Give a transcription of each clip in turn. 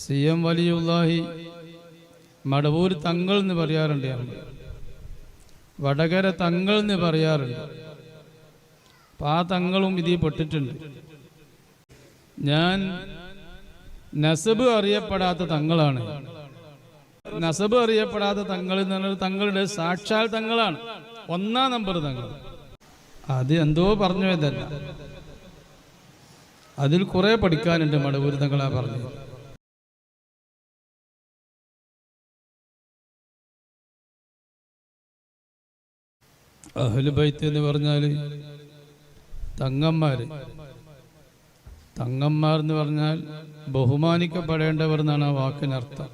CM വലിയുല്ലാഹി Madavoor തങ്ങൾ എന്ന് പറയാറുണ്ട്, വടകര തങ്ങൾ എന്ന് പറയാറുണ്ട്. അപ്പം ആ തങ്ങളും ഇതിൽ പെട്ടിട്ടുണ്ട്. ഞാൻ നസബ് അറിയപ്പെടാത്ത തങ്ങളാണ്. നസബ് അറിയപ്പെടാത്ത തങ്ങൾ എന്ന് പറഞ്ഞാൽ തങ്ങളുടെ സാക്ഷാൽ തങ്ങളാണ്, 1-ാം നമ്പർ തങ്ങൾ. അത് എന്തോ പറഞ്ഞു എന്നല്ല, അതിൽ കുറെ പഠിക്കാനുണ്ട്. മടവൂർ തങ്ങളാ പറഞ്ഞു. അഹ്ലു ബൈത്ത് എന്ന് പറഞ്ഞാൽ തങ്ങന്മാർ. തങ്ങന്മാർ എന്ന് പറഞ്ഞാൽ ബഹുമാനിക്കപ്പെടേണ്ടവർ എന്നാണ് ആ വാക്കിനർത്ഥം.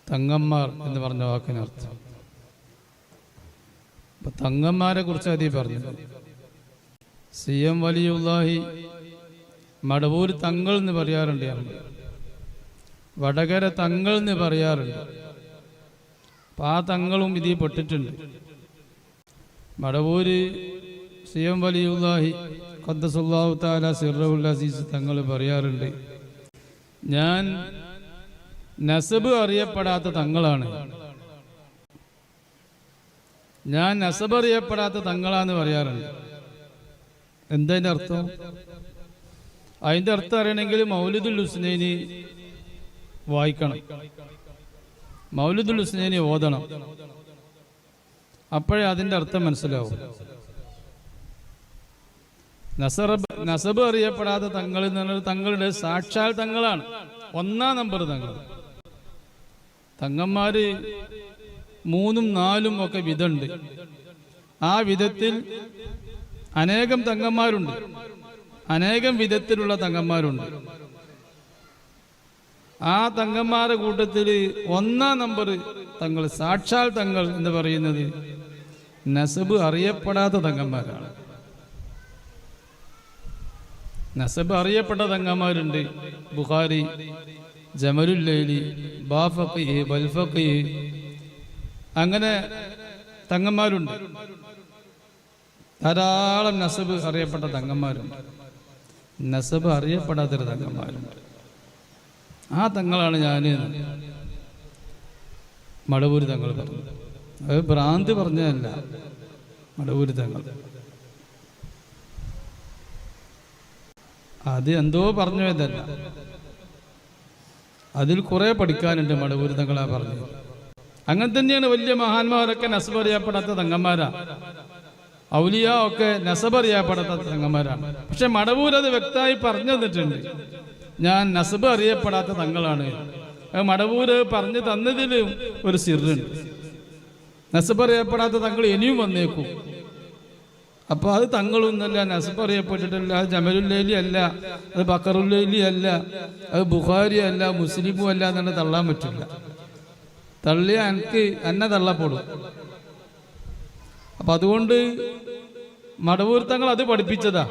തങ്ങന്മാർ എന്ന് പറഞ്ഞ വാക്കിനർത്ഥം. അപ്പൊ തങ്ങന്മാരെ കുറിച്ച് അതീ പറഞ്ഞു. CM വലിയുല്ലാഹി മടവൂർ തങ്ങൾ എന്ന് പറയാറുണ്ട്, വടകര തങ്ങൾ എന്ന് പറയാറുണ്ട്. അപ്പം ആ തങ്ങളും ഇതിൽ പെട്ടിട്ടുണ്ട്. മടവൂര് CM വലിയുല്ലാഹി ഖദ്ദസല്ലാഹു തആല സിർറഹുൽ അസീസ് തങ്ങൾ പറയാറുണ്ട്, ഞാൻ നസബ് അറിയപ്പെടാത്ത തങ്ങളാണ്. ഞാൻ നസബ് അറിയപ്പെടാത്ത തങ്ങളാന്ന് പറയാറുണ്ട്. എന്തതിൻ്റെ അർത്ഥം? അതിൻ്റെ അർത്ഥം അറിയണമെങ്കിൽ മൗലിദുൽ ഹുസ്നൈനി വായിക്കണം, മൗലിദുൽ ഹുസ്നൈനി ഓതണം. അപ്പോഴേ അതിൻ്റെ അർത്ഥം മനസ്സിലാവും. നസബ് അറിയപ്പെടാത്ത തങ്ങൾ എന്ന് പറഞ്ഞാൽ തങ്ങളുടെ സാക്ഷാൽ തങ്ങളാണ്, 1-ാം നമ്പർ തങ്ങൾ. തങ്ങന്മാര് 3ഉം 4ഉം ഒക്കെ വിധമുണ്ട്. ആ വിധത്തിൽ അനേകം തങ്ങന്മാരുണ്ട്, അനേകം വിധത്തിലുള്ള തങ്ങന്മാരുണ്ട്. ആ തങ്ങന്മാരുടെ കൂട്ടത്തിൽ 1-ാം നമ്പർ തങ്ങൾ, സാക്ഷാൽ തങ്ങൾ എന്ന് പറയുന്നത് നസബ് അറിയപ്പെടാത്ത തങ്ങന്മാരാണ്. നസബ് അറിയപ്പെട്ട തങ്ങന്മാരുണ്ട്. ബുഖാരി, ജമലുൽ ലൈലി, ബാഫഖി, ബൽഫഖി, അങ്ങനെ തങ്ങന്മാരുണ്ട്. ധാരാളം നസബ് അറിയപ്പെട്ട തങ്ങന്മാരുണ്ട്. നസബ് അറിയപ്പെടാത്തൊരു തങ്ങന്മാരുണ്ട്. ആ തങ്ങളാണ് ഞാൻ മടവൂർ തങ്ങൾ പറഞ്ഞത്. അത് ഭ്രാന്ത് പറഞ്ഞതല്ല, മടവൂർ തങ്ങൾ അത് എന്തോ പറഞ്ഞു എന്നല്ല, അതിൽ കുറെ പഠിക്കാനുണ്ട്. മടവൂർ തങ്ങളാ പറഞ്ഞത്. അങ്ങനെ തന്നെയാണ് വലിയ മഹാന്മാരൊക്കെ നസബ് അറിയപ്പെടാത്ത തങ്ങന്മാരാ. ഔലിയ ഒക്കെ നസബ് അറിയപ്പെടാത്ത തങ്ങന്മാരാണ്. പക്ഷെ മടവൂർ അത് വ്യക്തമായി പറഞ്ഞു തന്നിട്ടുണ്ട്, ഞാൻ നസബ് അറിയപ്പെടാത്ത തങ്ങളാണ്. മടവൂര് പറഞ്ഞു തന്നതിലും ഒരു സിറുണ്ട്. നസബ് അറിയപ്പെടാത്ത തങ്ങൾ ഇനിയും വന്നേക്കും. അപ്പൊ അത് തങ്ങളൊന്നല്ല, നസബ് അറിയപ്പെട്ടിട്ടില്ല. അത് ജമലുല്ലൈലി അല്ല, അത് ബക്കറുല്ലൈലി അല്ല, അത് ബുഖാരി അല്ല, മുസ്ലിമും അല്ല എന്നാണ് തള്ളാൻ പറ്റില്ല. തള്ളിയ എനിക്ക് എന്നെ തള്ളപ്പെടും. അപ്പൊ അതുകൊണ്ട് മടവൂർ തങ്ങൾ അത് പഠിപ്പിച്ചതാ.